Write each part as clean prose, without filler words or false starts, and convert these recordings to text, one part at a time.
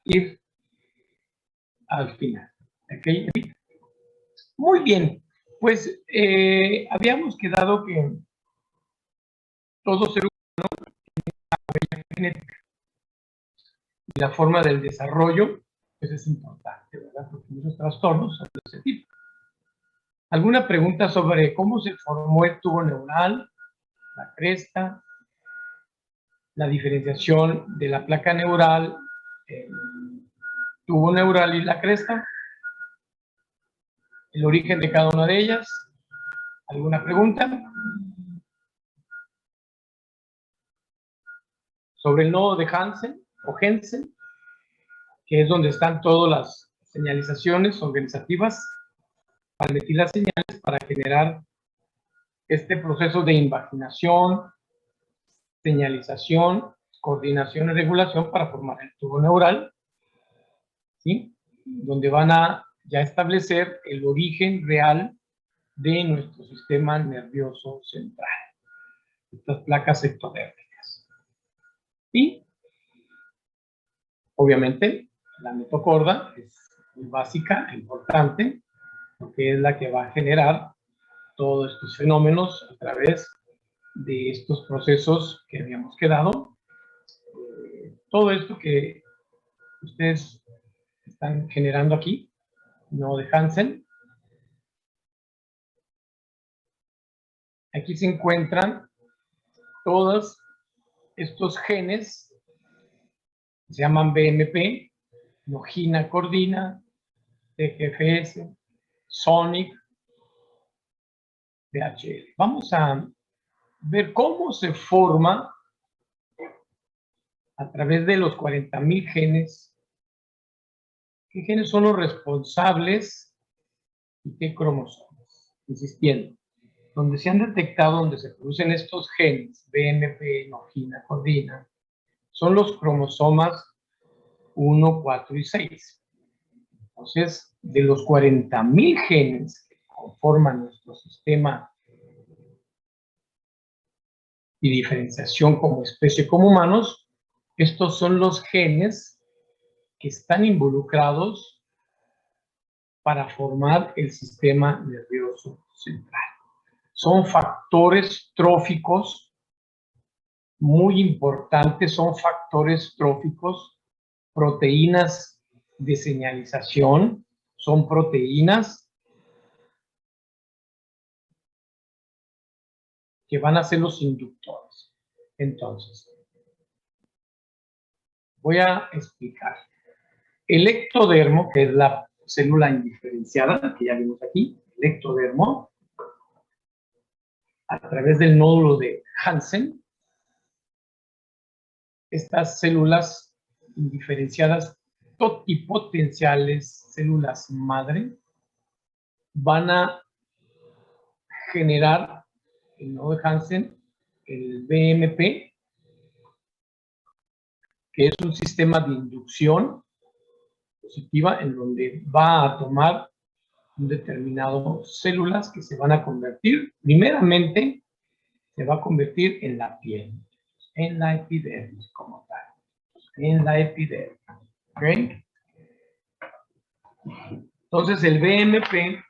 ir al final. ¿Okay? Muy bien, pues habíamos quedado que todo ser humano tiene una genética y la forma del desarrollo pues es importante, ¿verdad? Porque muchos trastornos son de ese tipo. ¿Alguna pregunta sobre cómo se formó el tubo neural, la cresta, la diferenciación de la placa neural, el tubo neural y la cresta? ¿El origen de cada una de ellas? ¿Alguna pregunta? Sobre el nodo de Hansen o Jensen, que es donde están todas las señalizaciones organizativas para emitir las señales para generar este proceso de invaginación, señalización, coordinación y regulación para formar el tubo neural, ¿sí? Donde van a ya establecer el origen real de nuestro sistema nervioso central, estas placas ectodérmicas. Y, obviamente, la mitocorda es muy básica, importante, porque es la que va a generar todos estos fenómenos a través de estos procesos que habíamos quedado. Todo esto que ustedes están generando aquí, no de Hansen. Aquí se encuentran todos estos genes, se llaman BMP, Nogina Cordina, TGFS, Sonic, DHL. Vamos a ver cómo se forma a través de los 40.000 genes. ¿Qué genes son los responsables y qué cromosomas? Insistiendo, donde se han detectado, donde se producen estos genes, BMP, Nogina, Cordina, son los cromosomas 1, 4 y 6. Entonces, de los 40.000 genes que conforman nuestro sistema y diferenciación como especie, como humanos, estos son los genes que están involucrados para formar el sistema nervioso central. Son factores tróficos muy importantes, son factores tróficos, proteínas de señalización, son proteínas que van a ser los inductores. Entonces, voy a explicar. El ectodermo, que es la célula indiferenciada, que ya vimos aquí, el ectodermo, a través del nódulo de Hansen, estas células indiferenciadas totipotenciales, células madre, van a generar el nodo de Hansen, el BMP, que es un sistema de inducción positiva en donde va a tomar un determinado células que se van a convertir, primeramente, se va a convertir en la piel, en la epidermis como tal, en la epidermis. ¿Ok? Entonces, el BMP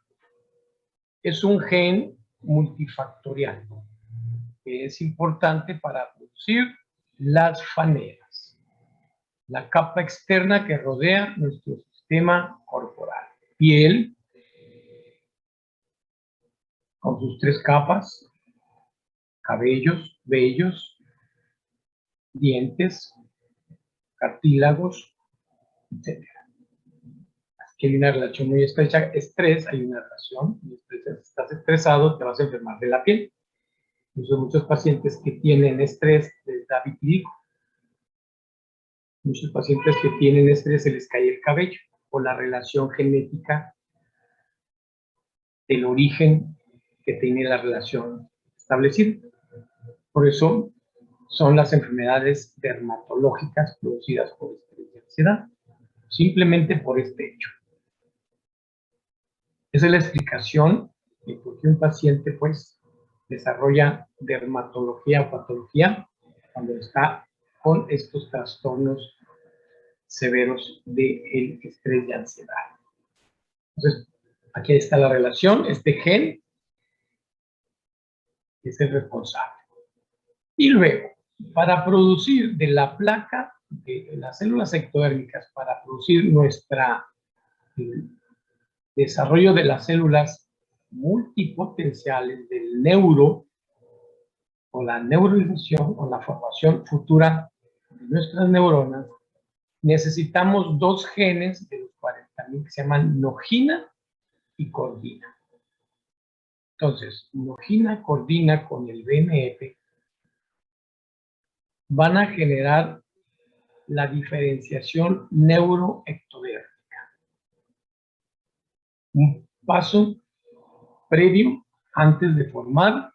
es un gen multifactorial que es importante para producir las faneras, la capa externa que rodea nuestro sistema corporal. Piel, con sus 3 capas, cabellos, vellos, dientes, cartílagos, etc. Aquí hay una relación muy estrecha. Estrés, hay una relación. Si estás estresado, te vas a enfermar de la piel. Incluso muchos pacientes que tienen estrés les da vitiligo. Muchos pacientes que tienen estrés se les cae el cabello por la relación genética del origen que tiene la relación establecida. Por eso son las enfermedades dermatológicas producidas por estrés y ansiedad, simplemente por este hecho. Esa es la explicación de por qué un paciente pues desarrolla dermatología o patología cuando está con estos trastornos severos del estrés y ansiedad. Entonces, aquí está la relación. Este gen es el responsable. Y luego, para producir de la placa, de las células ectodérmicas, para producir desarrollo de las células multipotenciales del neuro, o la neuralización, o la formación futura de nuestras neuronas, necesitamos dos genes de los 40.000 que se llaman nogina y cordina. Entonces, nogina, cordina con el BMF van a generar la diferenciación neuroectodérmica. Un paso previo antes de formar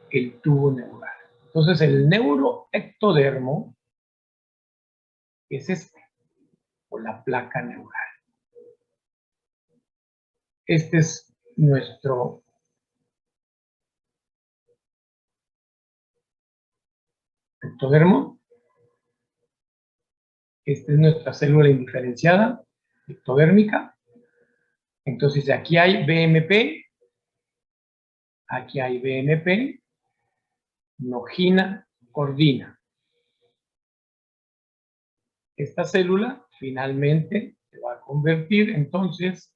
el tubo neural. Entonces, el neuroectodermo es este, o la placa neural. Este es nuestro ectodermo. Esta es nuestra célula indiferenciada, ectodérmica. Entonces, aquí hay BMP, aquí hay BMP, nogina, cordina. Esta célula finalmente se va a convertir entonces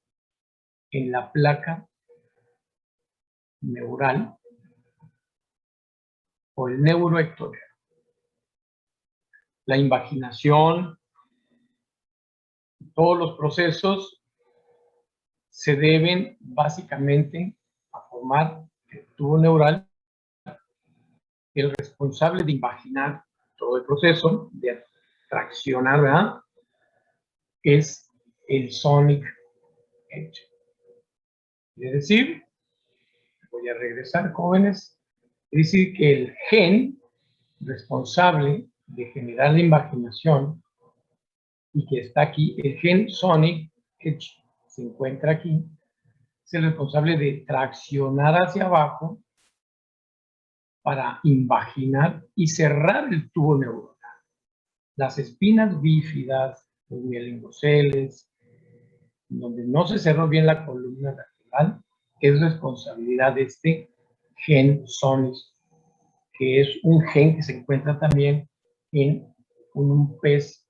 en la placa neural o el neuroectodermo. La invaginación, todos los procesos se deben básicamente a formar el tubo neural. El responsable de invaginar todo el proceso, de traccionar, ¿verdad?, es el sonic edge. Es decir, voy a regresar, jóvenes, es decir, que el gen responsable de generar la invaginación y que está aquí, el gen sonic edge, se encuentra aquí, es el responsable de traccionar hacia abajo para invaginar y cerrar el tubo neuronal. Las espinas bífidas, los mielingoceles, donde no se cerró bien la columna vertebral, es responsabilidad de este gen sonic, que es un gen que se encuentra también en un pez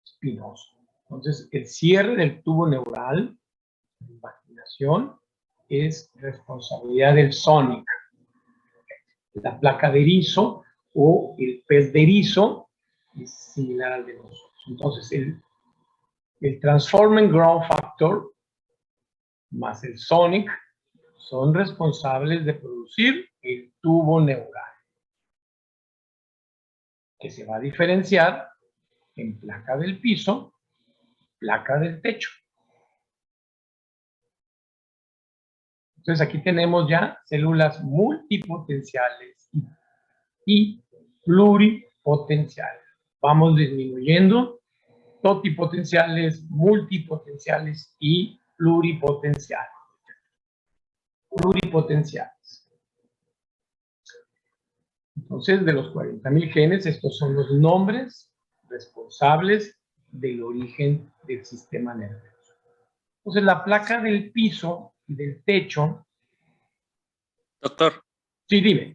espinoso. Entonces, el cierre del tubo neural, la invaginación, es responsabilidad del sonic. La placa de erizo o el pez de erizo es similar al de nosotros. Entonces, el Transforming Growth Factor más el sonic son responsables de producir el tubo neural, que se va a diferenciar en placa del piso, placa del techo. Entonces aquí tenemos ya células multipotenciales y pluripotenciales. Vamos disminuyendo totipotenciales, multipotenciales y pluripotenciales. Pluripotenciales. Entonces, de los 40.000 genes, estos son los nombres responsables del origen del sistema nervioso. Entonces, la placa del piso y del techo. Doctor. Sí, dime.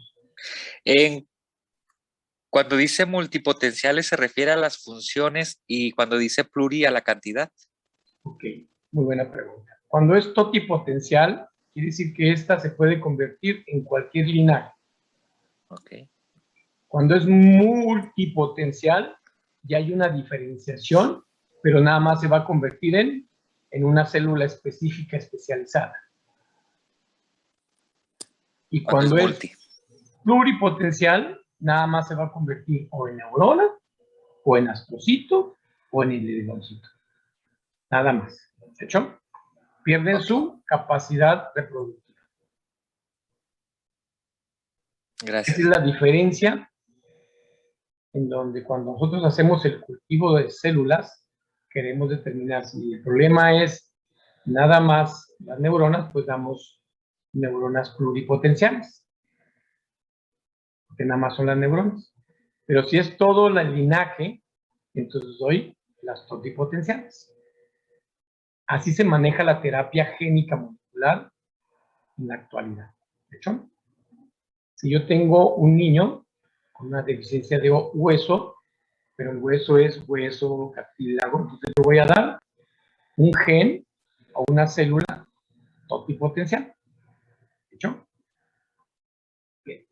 Cuando dice multipotenciales se refiere a las funciones y cuando dice pluri a la cantidad. Ok, muy buena pregunta. Cuando es totipotencial, quiere decir que esta se puede convertir en cualquier linaje. Ok. Cuando es multipotencial, ya hay una diferenciación, pero nada más se va a convertir en una célula específica especializada. Y cuando es pluripotencial, nada más se va a convertir o en neurona, o en astrocito, o en edenoncito. Nada más. ¿De hecho? Pierden su capacidad reproductiva. Gracias. Esa es la diferencia en donde cuando nosotros hacemos el cultivo de células, queremos determinar si el problema es nada más las neuronas, pues damos neuronas pluripotenciales, porque nada más son las neuronas. Pero si es todo el linaje, entonces doy las totipotenciales. Así se maneja la terapia génica molecular en la actualidad. ¿De hecho? Si yo tengo un niño con una deficiencia de hueso, pero el hueso es hueso, cartílago, entonces le voy a dar un gen o una célula totipotencial. ¿De hecho? Bien.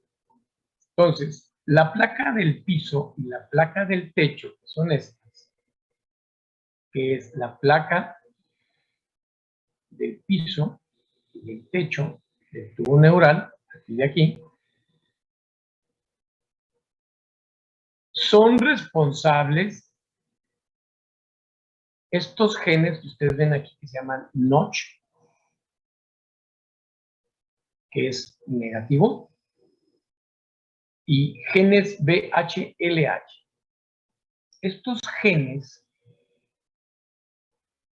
Entonces, la placa del piso y la placa del techo, que son estas, que es la placa del piso y del techo del tubo neural, aquí de aquí, son responsables estos genes que ustedes ven aquí que se llaman Notch, que es negativo, y genes BHLH. Estos genes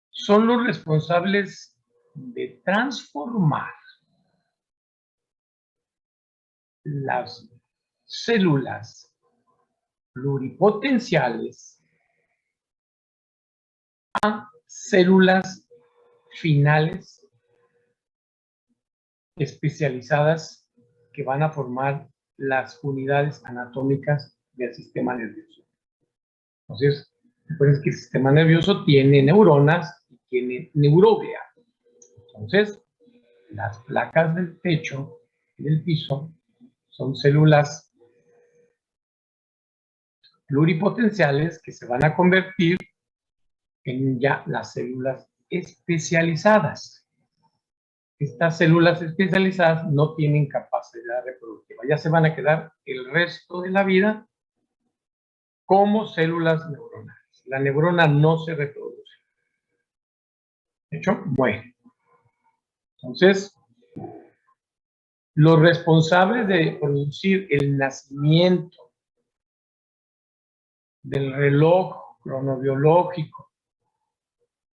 son los responsables de transformar las células pluripotenciales a células finales especializadas que van a formar las unidades anatómicas del sistema nervioso. Entonces, recuerden que el sistema nervioso tiene neuronas y tiene neuroglia. Entonces, las placas del techo y del piso son células pluripotenciales que se van a convertir en ya las células especializadas. Estas células especializadas no tienen capacidad reproductiva, ya se van a quedar el resto de la vida como células neuronales. La neurona no se reproduce. De hecho, muere. Entonces, los responsables de producir el nacimiento del reloj cronobiológico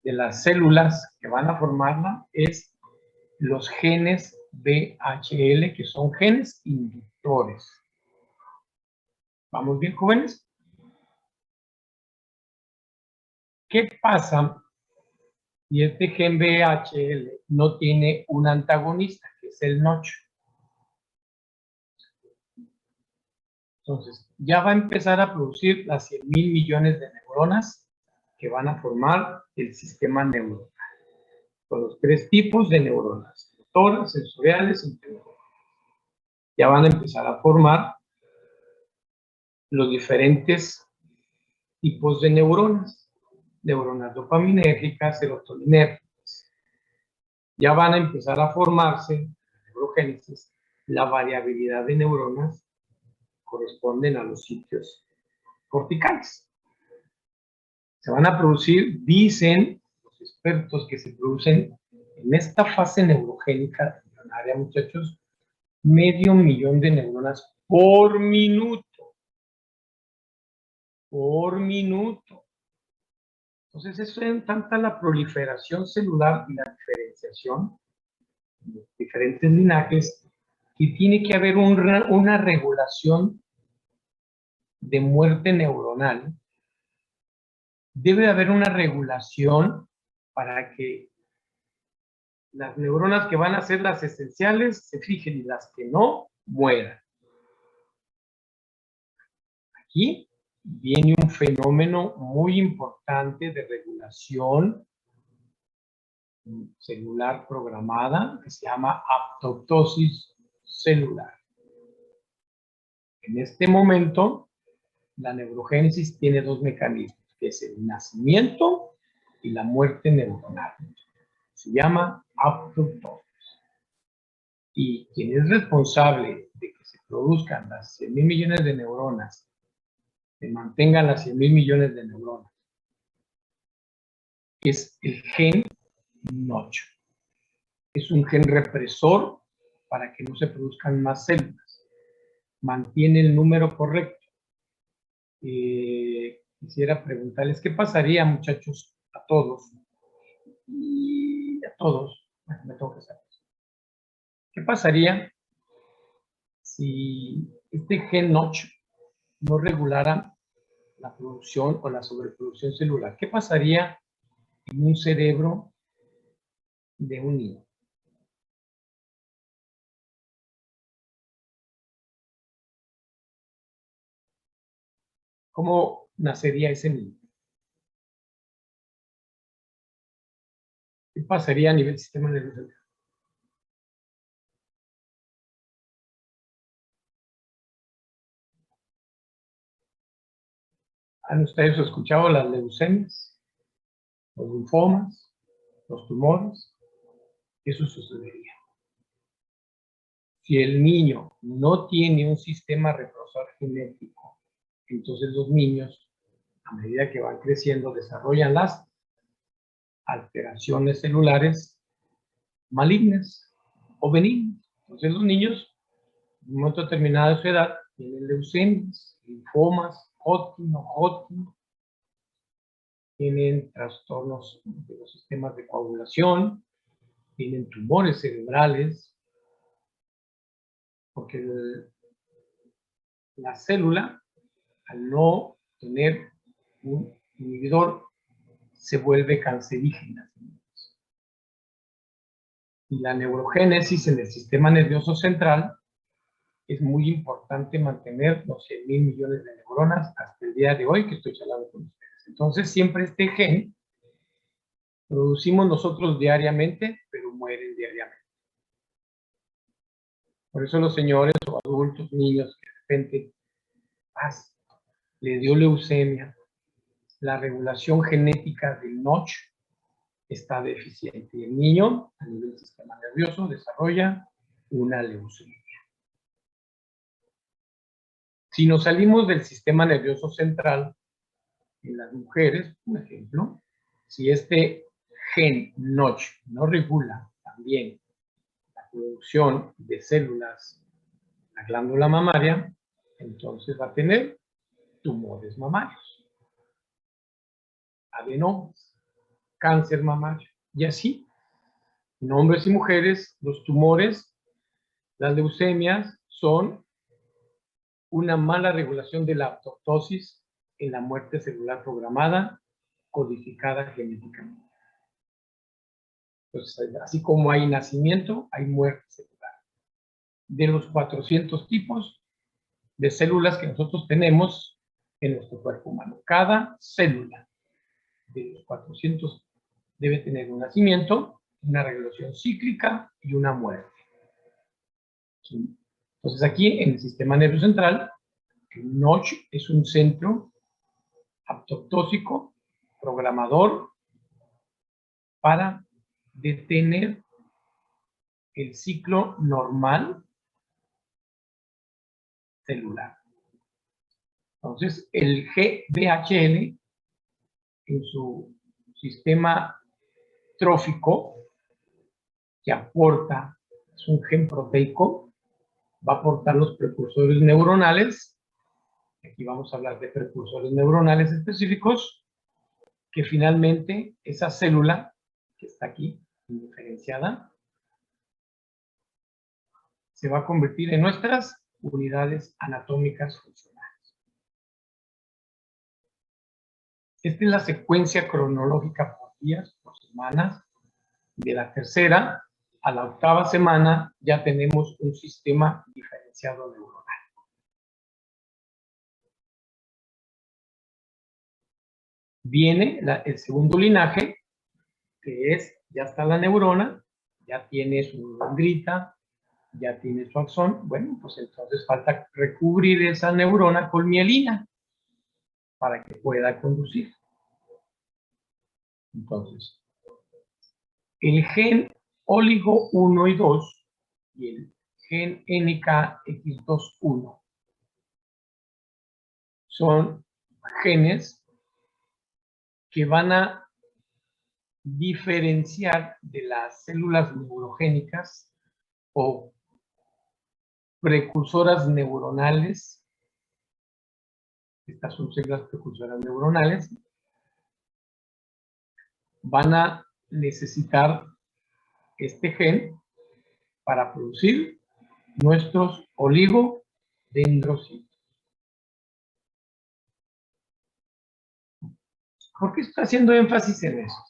de las células que van a formarla es los genes BHL, que son genes inductores. ¿Vamos bien, jóvenes? ¿Qué pasa si este gen BHL no tiene un antagonista, que es el Notch? Entonces, ya va a empezar a producir las 100,000 millones de neuronas que van a formar el sistema neuronal. Con los 3 tipos de neuronas, motoras, sensoriales y intelectuales. Ya van a empezar a formar los diferentes tipos de neuronas. Neuronas dopaminérgicas, serotoninérgicas. Ya van a empezar a formarse, en la neurogénesis, la variabilidad de neuronas corresponden a los sitios corticales. Se van a producir, dicen los expertos, que se producen en esta fase neurogénica embrionaria, muchachos, 500,000 de neuronas por minuto. Por minuto. Entonces, eso es tanta la proliferación celular y la diferenciación de los diferentes linajes que tiene que haber una regulación de muerte neuronal. Debe haber una regulación para que las neuronas que van a ser las esenciales se fijen y las que no mueran. Aquí viene un fenómeno muy importante de regulación celular programada que se llama apoptosis celular. En este momento, la neurogénesis tiene 2 mecanismos, que es el nacimiento y la muerte neuronal. Se llama apoptosis. Y quien es responsable de que se produzcan las 100,000 millones de neuronas, se mantengan las 100,000 millones de neuronas, es el gen Notch. Es un gen represor para que no se produzcan más células. Mantiene el número correcto. Quisiera preguntarles, ¿qué pasaría, muchachos, a todos? Y a todos, bueno, me tengo que saber. ¿Qué pasaría si este gen Notch no regulara la producción o la sobreproducción celular. ¿Qué pasaría en un cerebro de un niño? ¿Cómo nacería ese niño? ¿Qué pasaría a nivel sistema nervioso central? ¿Han ustedes escuchado las leucemias, los linfomas, los tumores? Eso sucedería. Si el niño no tiene un sistema represor genético, entonces los niños, a medida que van creciendo, desarrollan las alteraciones celulares malignas o benignas. Entonces los niños, en un momento determinado de su edad, tienen leucemias, linfomas, Hodgkin o Hodgkin, tienen trastornos de los sistemas de coagulación, tienen tumores cerebrales, porque la célula, al no tener un inhibidor, se vuelve cancerígena. Y la neurogénesis en el sistema nervioso central es muy importante mantener los 100.000 millones de neuronas hasta el día de hoy que estoy hablando con ustedes. Entonces, siempre este gen producimos nosotros diariamente, pero mueren diariamente. Por eso los señores o adultos, niños, que de repente le dio leucemia, la regulación genética del Notch está deficiente. Y el niño, a nivel del sistema nervioso, desarrolla una leucemia. Si nos salimos del sistema nervioso central, en las mujeres, por ejemplo, si este gen Notch no regula también la producción de células en la glándula mamaria, entonces va a tener tumores mamarios, adenomas, cáncer mamario, y así, en hombres y mujeres, los tumores, las leucemias, son una mala regulación de la apoptosis en la muerte celular programada, codificada genéticamente. Entonces, así como hay nacimiento, hay muerte celular. De los 400 tipos de células que nosotros tenemos en nuestro cuerpo humano, cada célula de los 400 debe tener un nacimiento, una regulación cíclica y una muerte. Entonces, aquí en el sistema nervioso central, el Notch es un centro apoptósico, programador, para detener el ciclo normal celular. Entonces, el GBHL, en su sistema trófico, que aporta, es un gen proteico, va a aportar los precursores neuronales. Aquí vamos a hablar de precursores neuronales específicos, que finalmente esa célula que está aquí, diferenciada, se va a convertir en nuestras unidades anatómicas funcionales. Esta es la secuencia cronológica por días, por semanas. De la tercera a la octava semana ya tenemos un sistema diferenciado neuronal. Viene el segundo linaje, que es, ya está la neurona, ya tiene su dendrita, ya tiene su axón. Bueno, pues entonces falta recubrir esa neurona con mielina para que pueda conducir. Entonces, el gen oligo 1 y 2 y el gen NKX2-1 son genes que van a diferenciar de las células neurogénicas o precursoras neuronales. Estas son células precursoras neuronales. Van a necesitar este gen para producir nuestros oligodendrocitos. ¿Por qué estoy haciendo énfasis en eso?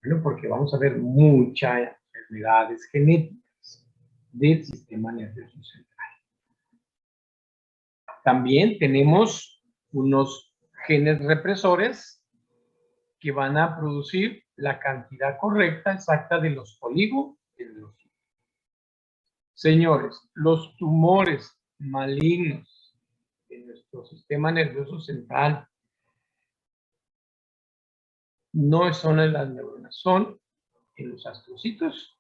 Bueno, porque vamos a ver muchas enfermedades genéticas del sistema nervioso central. También tenemos unos genes represores que van a producir la cantidad correcta, exacta de los polígonos. Señores, los tumores malignos de nuestro sistema nervioso central no son en las neuronas, son en los astrocitos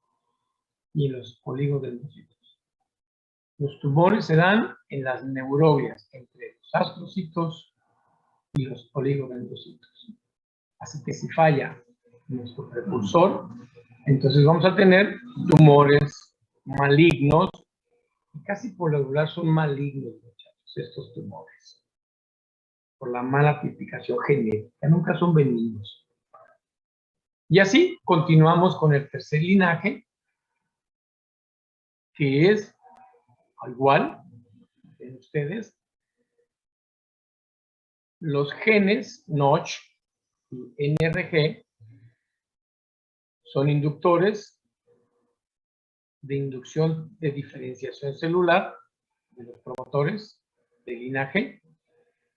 y en los oligodendrocitos. Los tumores se dan en las neurobias, entre los astrocitos y los oligodendrocitos. Así que si falla nuestro precursor, entonces vamos a tener tumores malignos, y casi por lo regular son malignos, muchachos, estos tumores, por la mala tipificación genética, nunca son benignos. Y así continuamos con el tercer linaje, que es igual en ustedes, los genes Notch y NRG son inductores de inducción de diferenciación celular de los promotores de linaje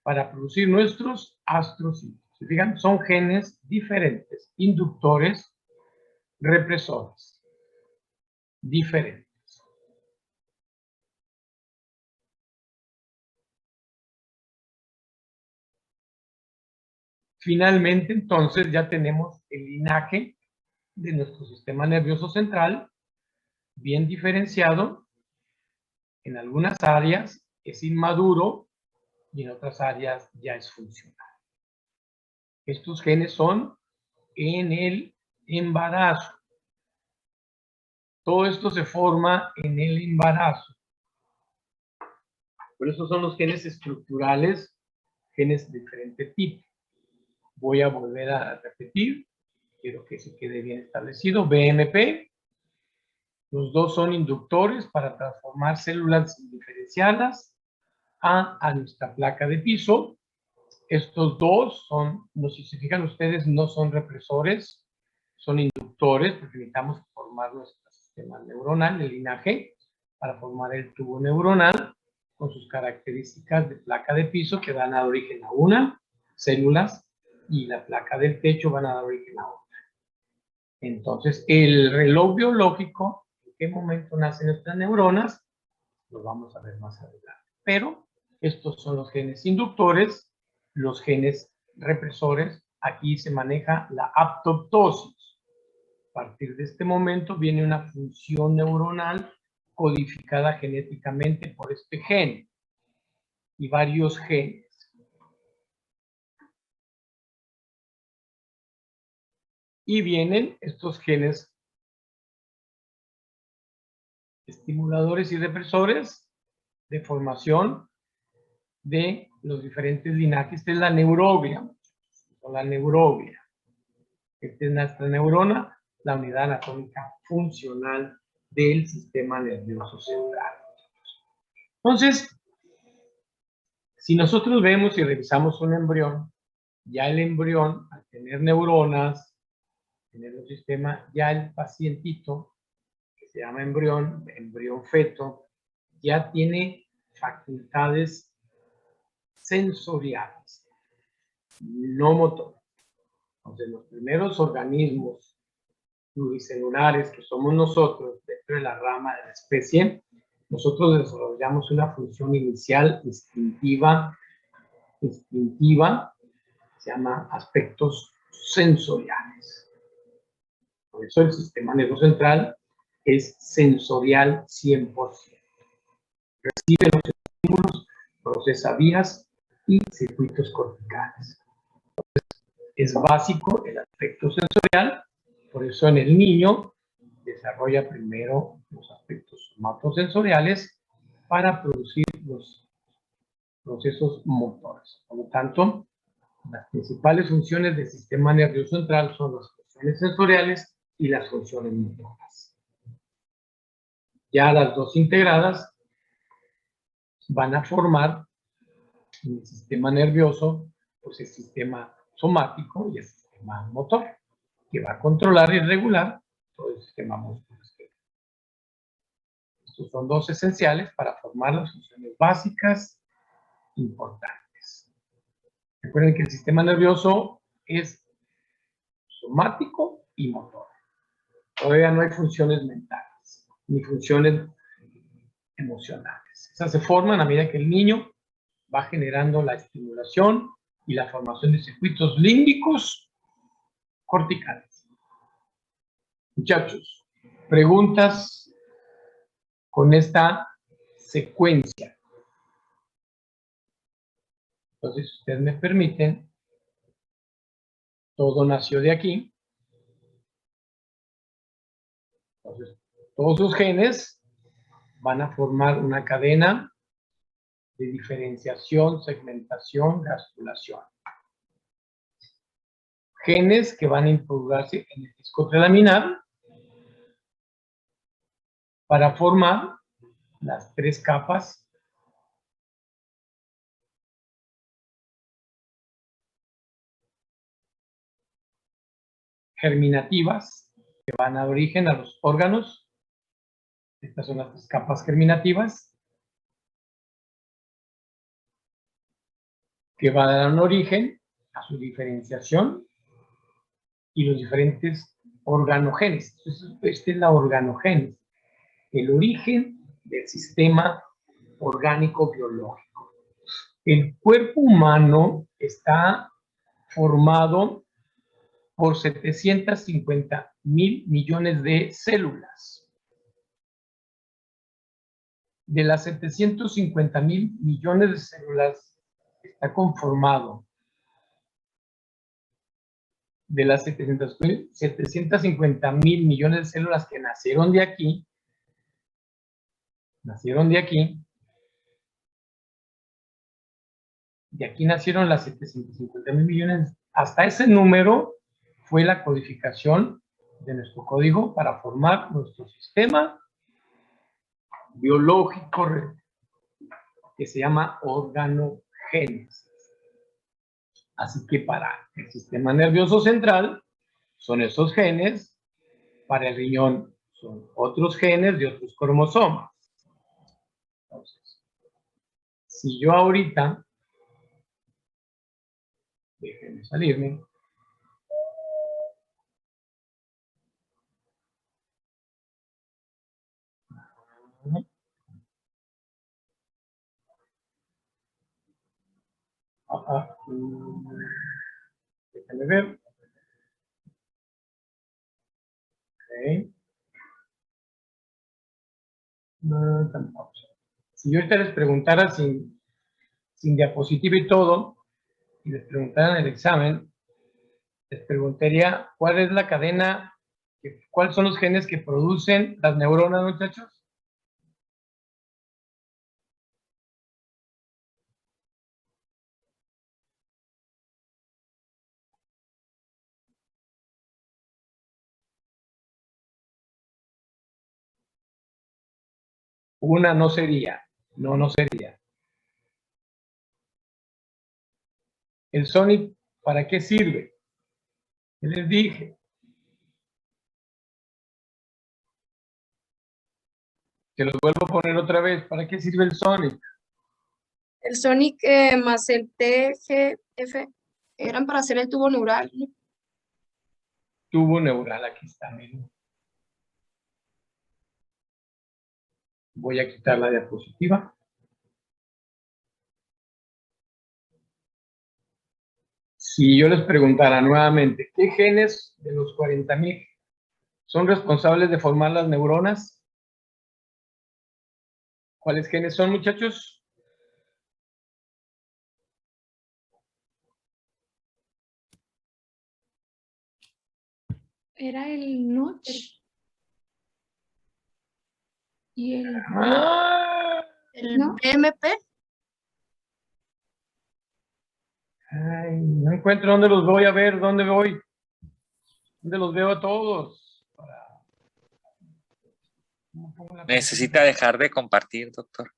para producir nuestros astrocitos. ¿Se fijan? Son genes diferentes, inductores, represores, diferentes. Finalmente, entonces, ya tenemos el linaje de nuestro sistema nervioso central bien diferenciado. En algunas áreas es inmaduro y en otras áreas ya es funcional. Estos genes son en el embarazo. Todo esto se forma en el embarazo. Por eso son los genes estructurales, genes de diferente tipo. Voy a volver a repetir, quiero que se quede bien establecido. BMP, los dos son inductores para transformar células diferenciadas a nuestra placa de piso. Estos dos son, no sé si se fijan ustedes, no son represores, son inductores, porque necesitamos formar nuestro sistema neuronal, el linaje, para formar el tubo neuronal, con sus características de placa de piso que van a dar origen a una, células, y la placa del techo van a dar origen a otra. Entonces, el reloj biológico, en qué momento nacen nuestras neuronas, lo vamos a ver más adelante. Pero estos son los genes inductores, los genes represores. Aquí se maneja la apoptosis. A partir de este momento viene una función neuronal codificada genéticamente por este gen y varios genes. Y vienen estos genes estimuladores y represores de formación de los diferentes linajes. Esta es la neuroglia, o la neuroglia. Esta es nuestra neurona, la unidad anatómica funcional del sistema nervioso central. Entonces, si nosotros vemos y revisamos un embrión, ya el embrión, al tener neuronas, tener un sistema, ya el pacientito, que se llama embrión, embrión feto, ya tiene facultades sensoriales, no motoras. Entonces, los primeros organismos pluricelulares que somos nosotros dentro de la rama de la especie, nosotros desarrollamos una función inicial instintiva, se llama aspectos sensoriales. Por eso el sistema nervioso central es sensorial 100%. Recibe los estímulos, procesa vías y circuitos corticales. Es básico el aspecto sensorial, por eso en el niño desarrolla primero los aspectos somatosensoriales para producir los procesos motores. Por lo tanto, las principales funciones del sistema nervioso central son las funciones sensoriales y las funciones motoras. Ya las dos integradas van a formar en el sistema nervioso, pues el sistema somático y el sistema motor, que va a controlar y regular todo el sistema musculoesquelético. Estos son dos esenciales para formar las funciones básicas importantes. Recuerden que el sistema nervioso es somático y motor. Todavía no hay funciones mentales, ni funciones emocionales. Esas se forman a medida que el niño va generando la estimulación y la formación de circuitos límbicos corticales. Muchachos, preguntas con esta secuencia. Entonces, si ustedes me permiten, todo nació de aquí. Entonces, todos los genes van a formar una cadena de diferenciación, segmentación, gastrulación. Genes que van a impulsarse en el disco telaminar para formar las tres capas germinativas que van a dar origen a los órganos. Estas son las capas germinativas que van a dar un origen a su diferenciación y los diferentes organogenes. Entonces, esta es la organogénesis, el origen del sistema orgánico biológico. El cuerpo humano está formado por 750,000 millones de células. De las 750,000 millones de células está conformado de las 750,000 millones de células que nacieron de aquí, de aquí nacieron las 750,000 millones, hasta ese número fue la codificación de nuestro código para formar nuestro sistema biológico que se llama organogénesis. Así que para el sistema nervioso central son esos genes, para el riñón son otros genes de otros cromosomas. Entonces, si yo ahorita, déjenme salirme, déjenme ver. Okay. No, tampoco. Si yo ahorita les preguntara sin diapositiva y todo, y les preguntara en el examen, les preguntaría cuál es la cadena, cuáles son los genes que producen las neuronas, muchachos. Una no sería, no sería. El Sonic, ¿para qué sirve? ¿Qué les dije? Se los vuelvo a poner otra vez. ¿Para qué sirve el Sonic? El Sonic más el TGF eran para hacer el tubo neural, ¿no? Tubo neural, aquí está, miren. Voy a quitar la diapositiva. Si yo les preguntara nuevamente, ¿qué genes de los 40,000 son responsables de formar las neuronas? ¿Cuáles genes son, muchachos? Era el Notch y el... El ¿No? BMP. Ay, no encuentro dónde los voy a ver, dónde voy. ¿Dónde los veo a todos? Necesita dejar de compartir, doctor.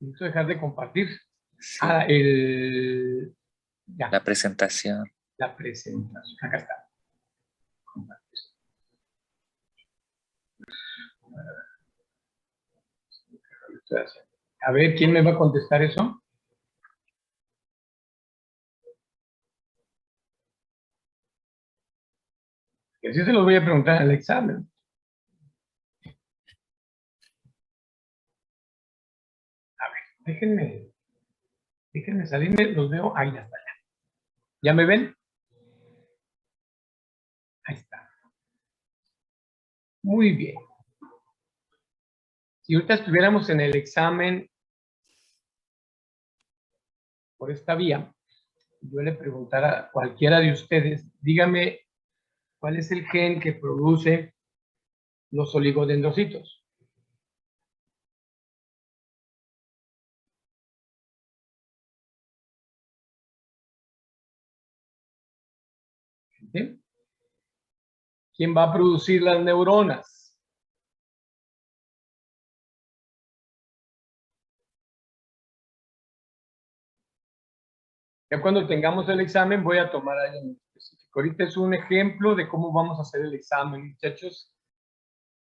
Necesito dejar de compartir. Sí, Ah, ya. la presentación. la presentación. Acá está. Compartir. A ver, ¿quién me va a contestar eso? Que así se los voy a preguntar en el examen. A ver, déjenme salirme, los veo. Ahí ya está. ¿Ya me ven? Ahí está. Muy bien. Si ahorita estuviéramos en el examen por esta vía, yo le preguntara a cualquiera de ustedes, dígame, ¿cuál es el gen que produce los oligodendrocitos? ¿Sí? ¿Quién va a producir las neuronas? Ya cuando tengamos el examen voy a tomar algo en específico. Ahorita es un ejemplo de cómo vamos a hacer el examen, muchachos.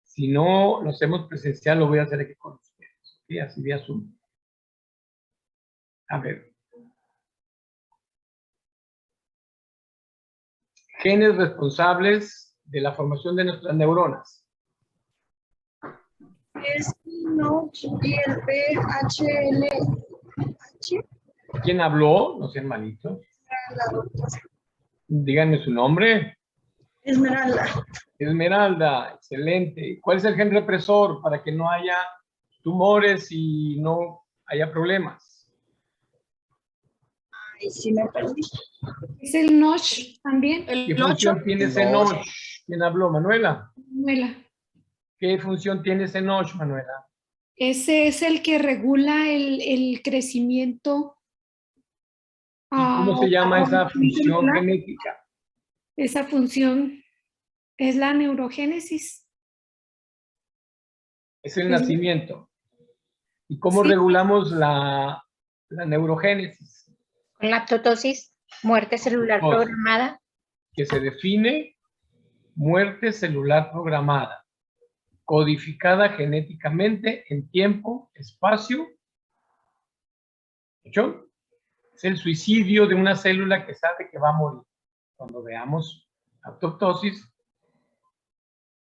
Si no lo hacemos presencial, lo voy a hacer aquí con ustedes. ¿Sí? Así de asunto. A ver. Genes responsables de la formación de nuestras neuronas. Es Notch y el PHLH. ¿Quién habló? No sean malitos. La doctora Díganme su nombre. Esmeralda. Esmeralda, excelente. ¿Cuál es el gen represor para que no haya tumores y no haya problemas? Ay, sí me perdí. Es el Notch también. ¿Qué El función 8. tiene ese Notch. notch? ¿Quién habló? Manuela. Manuela. ¿Qué función tiene ese notch, Manuela? Ese es el que regula el crecimiento. ¿Y cómo se llama esa función celular. genética? Esa función es la neurogénesis. Es el Es- nacimiento. ¿Y cómo Sí. regulamos la neurogénesis? Con la apoptosis, muerte celular Apoptosis. programada. Que se define muerte celular programada, codificada genéticamente en tiempo, espacio. ¿Hecho? Es el suicidio de una célula que sabe que va a morir. Cuando veamos apoptosis,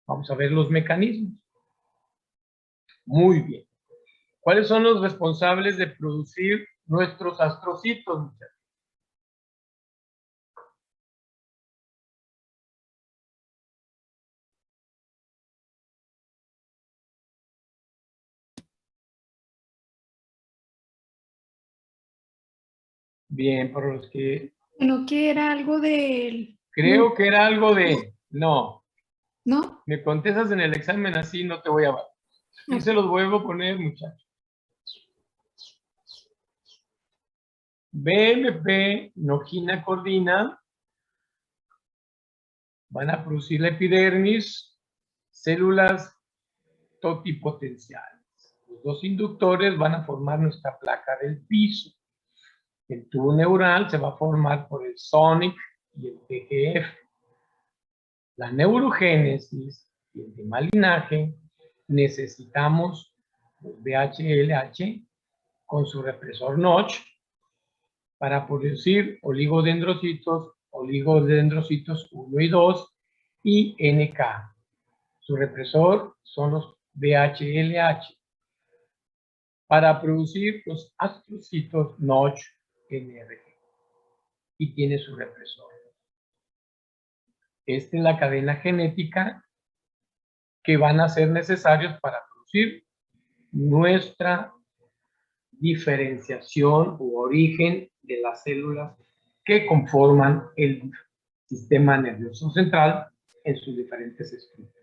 vamos a ver los mecanismos. Muy bien. ¿Cuáles son los responsables de producir nuestros astrocitos, muchachos? Bien, por los que Bueno, que era algo del... creo que era algo de... No, ¿No? me contestas en el examen así, no te voy a... Y se los vuelvo a poner, muchachos. BMP, noquina cordina, van a producir la epidermis, células totipotenciales. Los dos inductores van a formar nuestra placa del piso. El tubo neural se va a formar por el sonic y el TGF. La neurogénesis y el demalinaje necesitamos los VHLH con su represor Notch para producir oligodendrocitos 1 y 2 y NK. Su represor son los VHLH para producir los astrocitos Notch NRG y tiene su represor. Esta es la cadena genética que van a ser necesarios para producir nuestra diferenciación u origen de las células que conforman el sistema nervioso central en sus diferentes estructuras.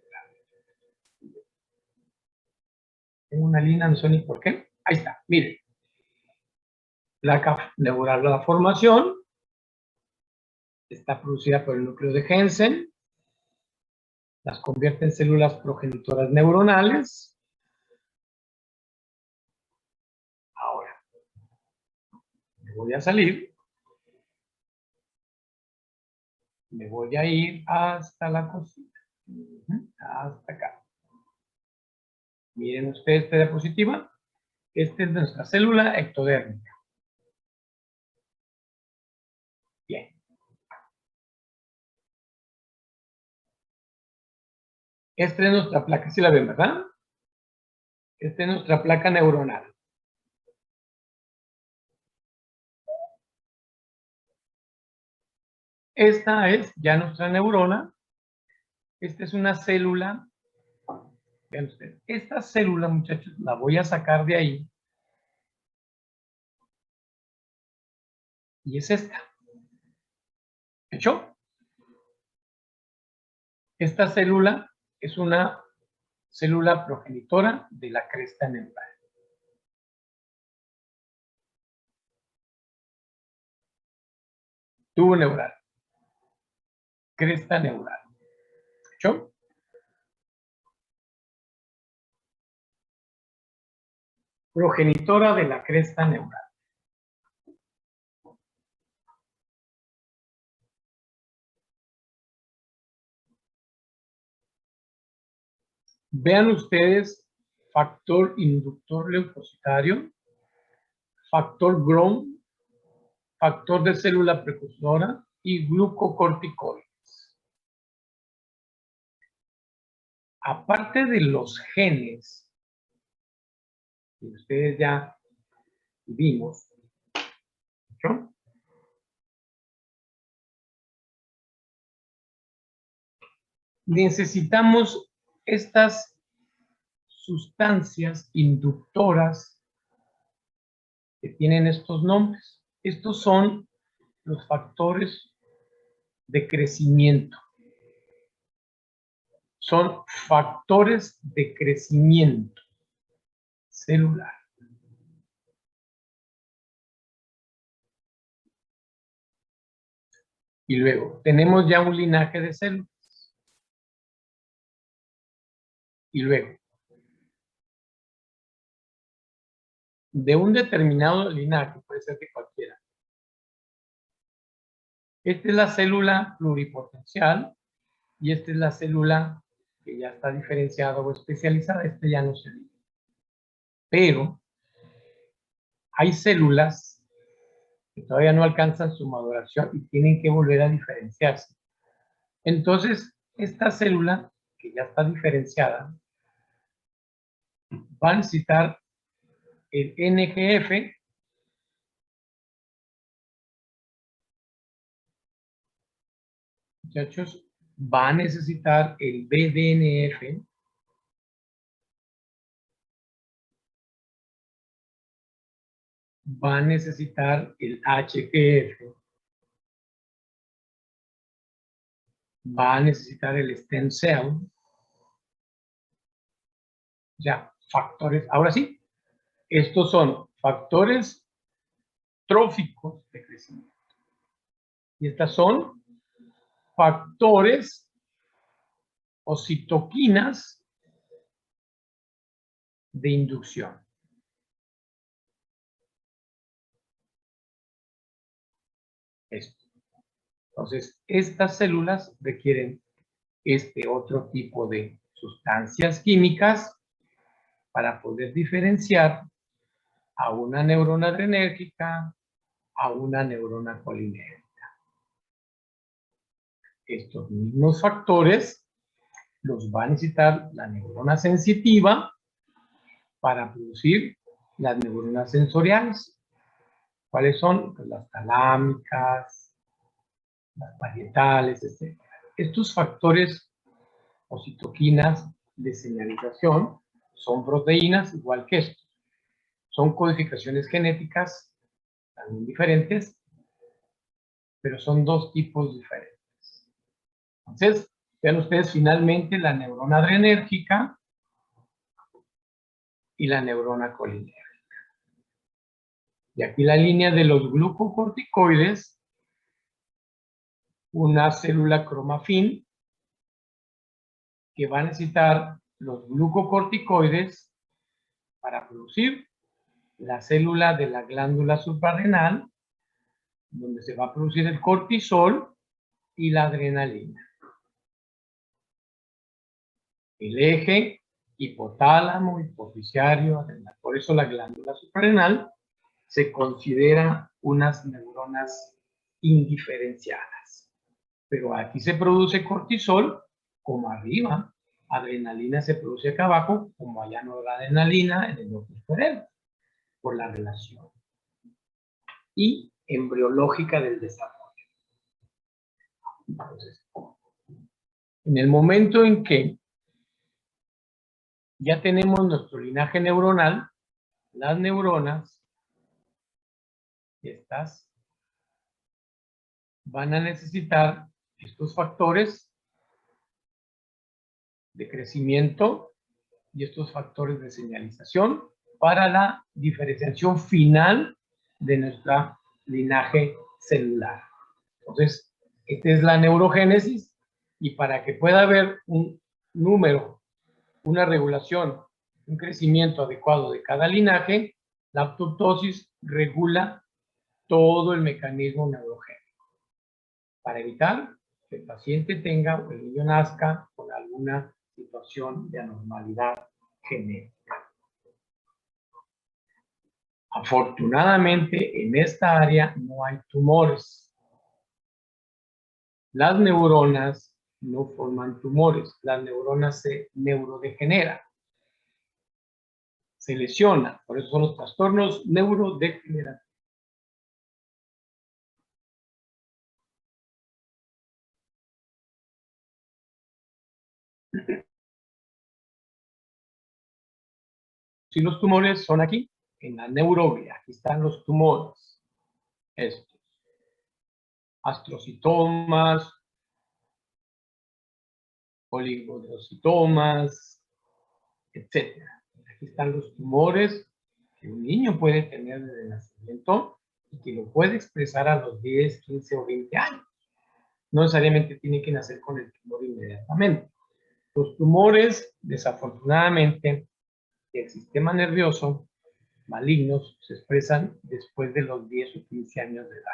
Tengo una línea, no sé ni por qué. Ahí está, miren. Placa neural de la formación está producida por el núcleo de Jensen. Las convierte en células progenitoras neuronales. Ahora, me voy a salir. Me voy a ir hasta la cosita. Hasta acá. Miren ustedes esta diapositiva. Esta es nuestra célula ectodérmica. Bien. Esta es nuestra placa, ¿sí la ven, verdad? Esta es nuestra placa neuronal. Esta es ya nuestra neurona. Esta es una célula. Vean ustedes. Esta célula, muchachos, la voy a sacar de ahí. Y es esta. ¿Hecho? Esta célula es una célula progenitora de la cresta neural. Tubo neural. Cresta neural. ¿Hecho? Progenitora de la cresta neural. Vean ustedes factor inductor leucocitario, factor Grom, factor de célula precursora y glucocorticoides. Aparte de los genes que ustedes ya vimos, ¿no? Necesitamos estas sustancias inductoras que tienen estos nombres. Estos son los factores de crecimiento. Son factores de crecimiento celular. Y luego tenemos ya un linaje de células. Y luego, de un determinado linaje, puede ser de cualquiera. Esta es la célula pluripotencial y esta es la célula que ya está diferenciada o especializada. Este ya no se ve. Pero hay células que todavía no alcanzan su maduración y tienen que volver a diferenciarse. Entonces, esta célula que ya está diferenciada va a necesitar el NGF muchachos, va a necesitar el BDNF, va a necesitar el HGF, va a necesitar el stem cell, ya, factores, ahora sí, estos son factores tróficos de crecimiento. Y estas son factores o citoquinas de inducción. Esto. Entonces, estas células requieren este otro tipo de sustancias químicas para poder diferenciar a una neurona adrenérgica, a una neurona colinérgica. Estos mismos factores los va a necesitar la neurona sensitiva para producir las neuronas sensoriales. ¿Cuáles son? Pues las talámicas, las parietales, etc. Estos factores o citoquinas de señalización son proteínas igual que estos. Son codificaciones genéticas también diferentes, pero son dos tipos diferentes. Entonces, vean ustedes finalmente la neurona adrenérgica y la neurona colinérgica. Y aquí la línea de los glucocorticoides, una célula cromafin que va a necesitar los glucocorticoides para producir la célula de la glándula suprarrenal, donde se va a producir el cortisol y la adrenalina. El eje hipotálamo, hipofisiario, adrenal. Por eso la glándula suprarrenal se considera unas neuronas indiferenciadas. Pero aquí se produce cortisol como arriba, adrenalina se produce acá abajo, como allá no la adrenalina en el otro cerebro, por la relación y embriológica del desarrollo. Entonces, en el momento en que ya tenemos nuestro linaje neuronal, las neuronas, estas, van a necesitar estos factores de crecimiento y estos factores de señalización para la diferenciación final de nuestra linaje celular. Entonces, esta es la neurogénesis y para que pueda haber un número, una regulación, un crecimiento adecuado de cada linaje, la apoptosis regula todo el mecanismo neurogénico para evitar que el paciente tenga o el niño nazca con alguna situación de anormalidad genética. Afortunadamente, en esta área no hay tumores. Las neuronas no forman tumores. Las neuronas se neurodegeneran. Se lesionan. Por eso son los trastornos neurodegenerativos. Si los tumores son aquí, en la neuroglia, aquí están los tumores. Estos. Astrocitomas, oligodendrocitomas, etc. Aquí están los tumores que un niño puede tener desde el nacimiento y que lo puede expresar a los 10, 15 o 20 años. No necesariamente tiene que nacer con el tumor inmediatamente. Los tumores, desafortunadamente, del sistema nervioso, malignos, se expresan después de los 10 o 15 años de edad.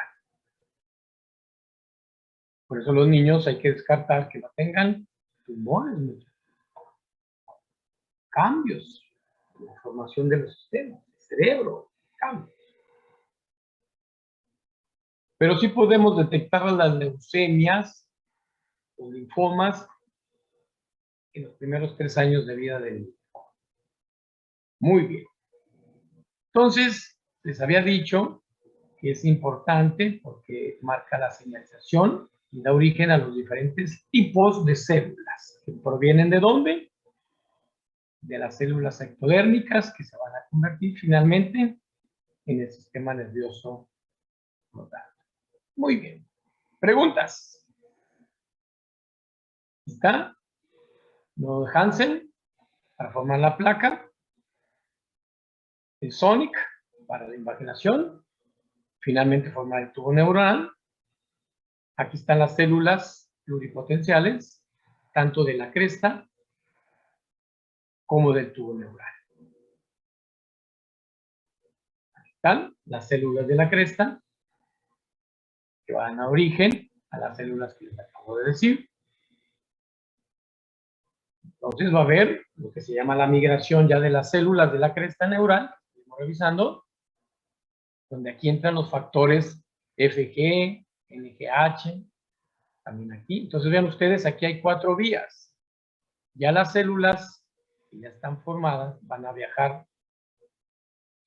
Por eso los niños hay que descartar que no tengan tumores, cambios en la formación de los sistemas, el cerebro, cambios. Pero sí podemos detectar las leucemias, los linfomas, en los primeros 3 años de vida del niño. Muy bien. Entonces, les había dicho que es importante porque marca la señalización y da origen a los diferentes tipos de células que provienen de dónde? De las células ectodérmicas que se van a convertir finalmente en el sistema nervioso nodal. Muy bien. ¿Preguntas? ¿Está? Nodo de Hansen para formar la placa. El Sonic para la invaginación. Finalmente formar el tubo neuronal. Aquí están las células pluripotenciales, tanto de la cresta como del tubo neural. Aquí están las células de la cresta que van a origen a las células que les acabo de decir. Entonces va a haber lo que se llama la migración ya de las células de la cresta neural, estamos revisando, donde aquí entran los factores FG, NGH, también aquí. Entonces vean ustedes, aquí hay 4 vías. Ya las células que ya están formadas van a viajar,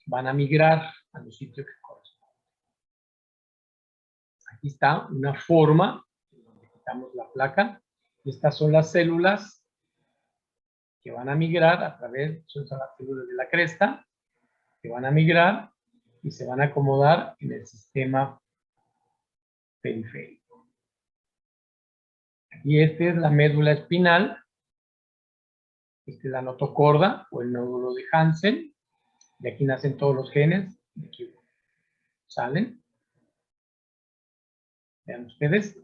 van a migrar a los sitios que corresponden. Aquí está una forma, donde quitamos la placa, y estas son las células que van a migrar a través, son las células de la cresta, que van a migrar y se van a acomodar en el sistema periférico. Aquí esta es la médula espinal, esta es la notocorda o el nódulo de Hansen, de aquí nacen todos los genes, de aquí salen. Vean ustedes.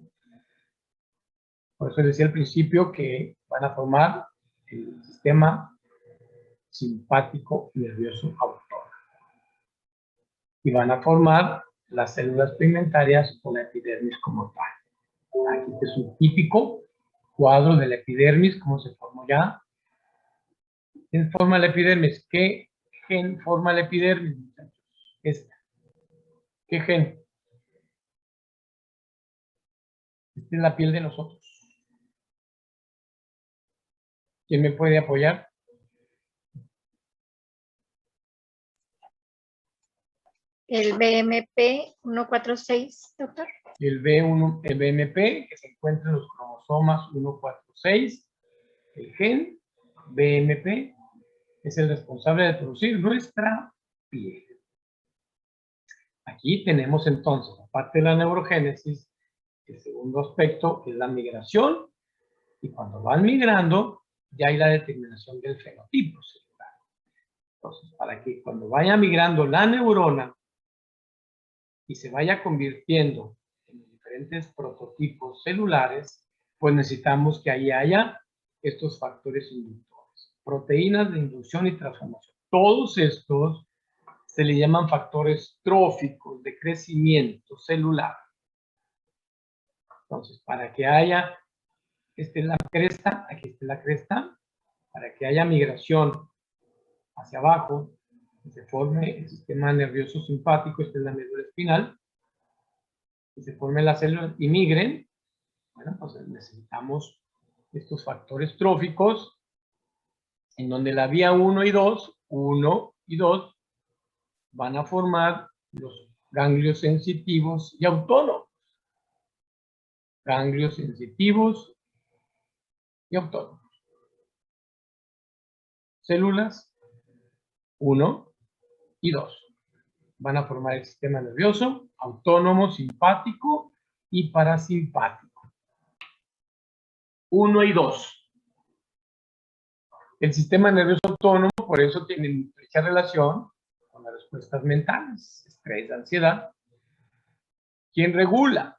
Por eso decía al principio que van a formar el sistema simpático nervioso autónomo. Y van a formar las células pigmentarias o la epidermis como tal. Aquí este es un típico cuadro de la epidermis, cómo se formó ya. ¿Quién forma la epidermis? ¿Qué gen forma la epidermis, muchachos? Esta. ¿Qué gen? Esta es la piel de nosotros. ¿Quién me puede apoyar? El BMP 146, doctor. El B1, el BMP, que se encuentra en los cromosomas 146. El gen BMP es el responsable de producir nuestra piel. Aquí tenemos entonces, aparte de la neurogénesis, el segundo aspecto es la migración, y cuando van migrando, ya hay la determinación del fenotipo celular. Entonces, para que cuando vaya migrando la neurona y se vaya convirtiendo en diferentes prototipos celulares, pues necesitamos que ahí haya estos factores inductores, proteínas de inducción y transformación. Todos estos se le llaman factores tróficos de crecimiento celular. Entonces, para que haya, esta es la cresta, aquí está la cresta, para que haya migración hacia abajo, que se forme el sistema nervioso simpático, esta es la médula espinal, que se formen las células y migren, bueno, pues necesitamos estos factores tróficos, en donde la vía 1 y 2 van a formar los ganglios sensitivos y autónomos. Ganglios sensitivos y autónomos. Células 1 y 2 van a formar el sistema nervioso autónomo, simpático y parasimpático. 1 y 2. El sistema nervioso autónomo, por eso tiene estrecha relación con las respuestas mentales, estrés, ansiedad. ¿Quién regula?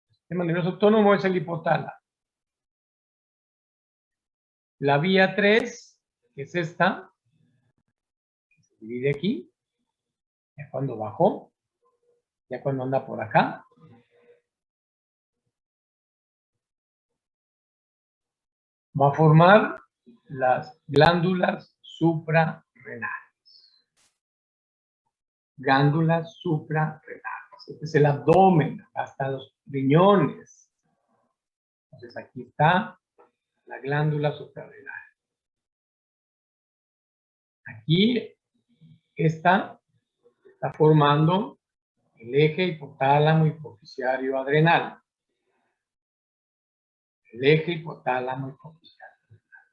El sistema nervioso autónomo es el hipotálamo. La vía 3, que es esta, que se divide aquí, ya cuando bajó, ya cuando anda por acá. Va a formar las glándulas suprarrenales. Glándulas suprarrenales. Este es el abdomen, hasta los riñones. Entonces aquí está la glándula suprarrenal. Aquí está formando el eje hipotálamo hipofisiario adrenal. El eje hipotálamo hipofisiario adrenal.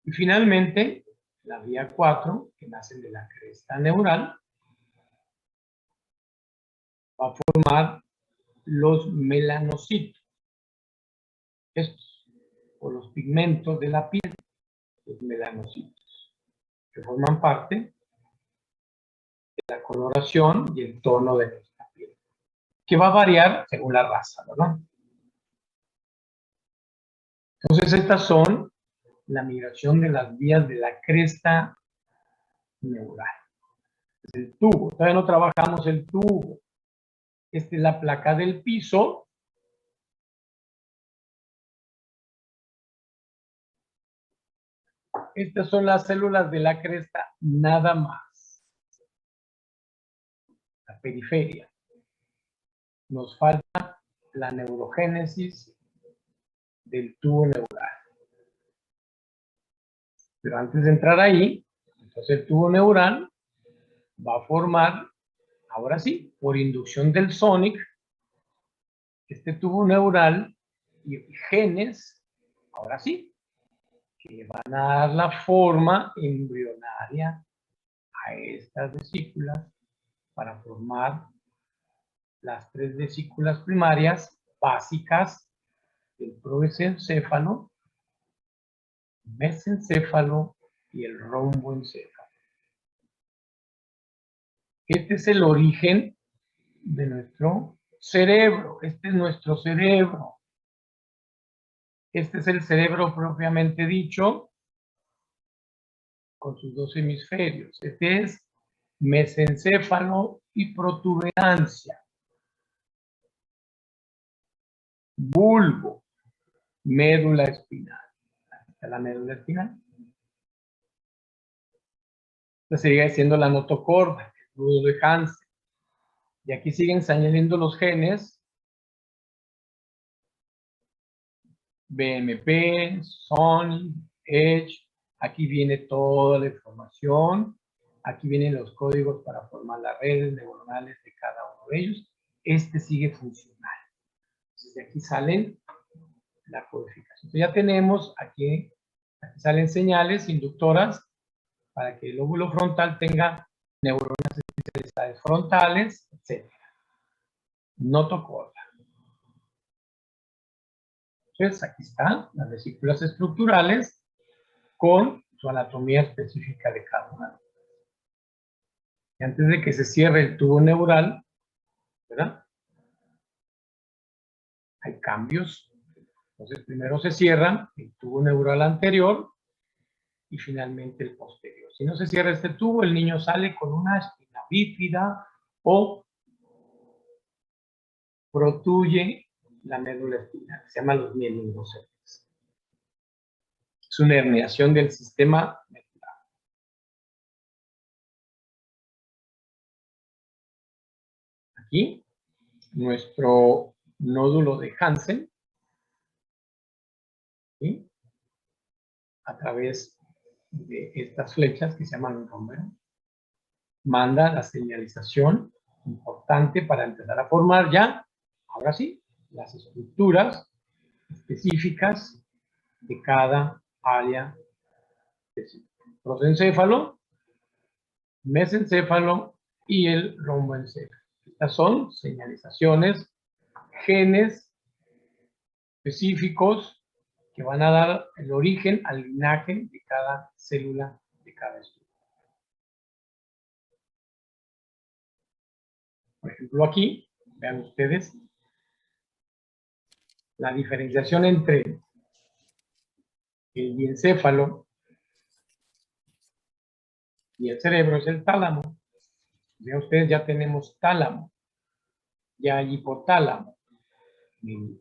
Y finalmente, la vía 4, que nace de la cresta neural, va a formar los melanocitos. Estos, o los pigmentos de la piel, los melanocitos, que forman parte de la coloración y el tono de nuestra piel, que va a variar según la raza, ¿verdad? Entonces, estas son la migración de las vías de la cresta neural. Es el tubo, todavía no trabajamos el tubo. Esta es la placa del piso. Estas son las células de la cresta, nada más. La periferia. Nos falta la neurogénesis del tubo neural. Pero antes de entrar ahí, entonces el tubo neural va a formar, ahora sí, por inducción del sonic, este tubo neural y genes, ahora sí, que van a dar la forma embrionaria a estas vesículas para formar las 3 vesículas primarias básicas del proencéfalo, mesencéfalo y el romboencéfalo. Este es el origen de nuestro cerebro. Este es nuestro cerebro. Este es el cerebro propiamente dicho, con sus 2 hemisferios. Este es mesencéfalo y protuberancia. bulbo, médula espinal. Aquí está la médula espinal. Esta sigue siendo la notocorda, el nudo de Hansen. Y aquí siguen saliendo los genes BMP, Sony, Edge. Aquí viene toda la información. Aquí vienen los códigos para formar las redes neuronales de cada uno de ellos. Este sigue funcional. Entonces, de aquí salen la codificación. Entonces, ya tenemos aquí salen señales inductoras para que el lóbulo frontal tenga neuronas especializadas frontales, etc. Notocorda. Entonces, aquí están las vesículas estructurales con su anatomía específica de cada una. Y antes de que se cierre el tubo neural, ¿verdad? Hay cambios. Entonces, primero se cierra el tubo neural anterior y finalmente el posterior. Si no se cierra este tubo, el niño sale con una espina bífida o protuye la médula espinal. Se llama los mielingoceles. Es una herniación del sistema medular. Aquí, nuestro nódulo de Hansen, ¿sí? A través de estas flechas que se llaman rómbero, manda la señalización importante para empezar a formar ya, ahora sí, las estructuras específicas de cada área específica. Prosencéfalo, mesencéfalo y el romboencéfalo. Estas son señalizaciones, genes específicos que van a dar el origen al linaje de cada célula, de cada estructura. Por ejemplo, aquí, vean ustedes, la diferenciación entre el diencéfalo y el cerebro es el tálamo. Vean ustedes, ya tenemos tálamo, ya hay hipotálamo.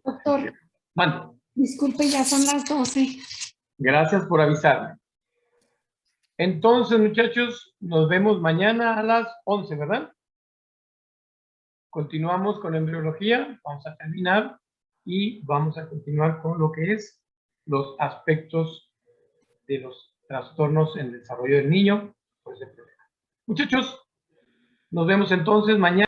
Doctor, Mande. disculpe, ya son las 12. Gracias por avisarme. Entonces, muchachos, nos vemos mañana a las 11, ¿verdad? Continuamos con embriología, vamos a terminar y vamos a continuar con lo que es los aspectos de los trastornos en el desarrollo del niño por ese problema. Muchachos, nos vemos entonces mañana.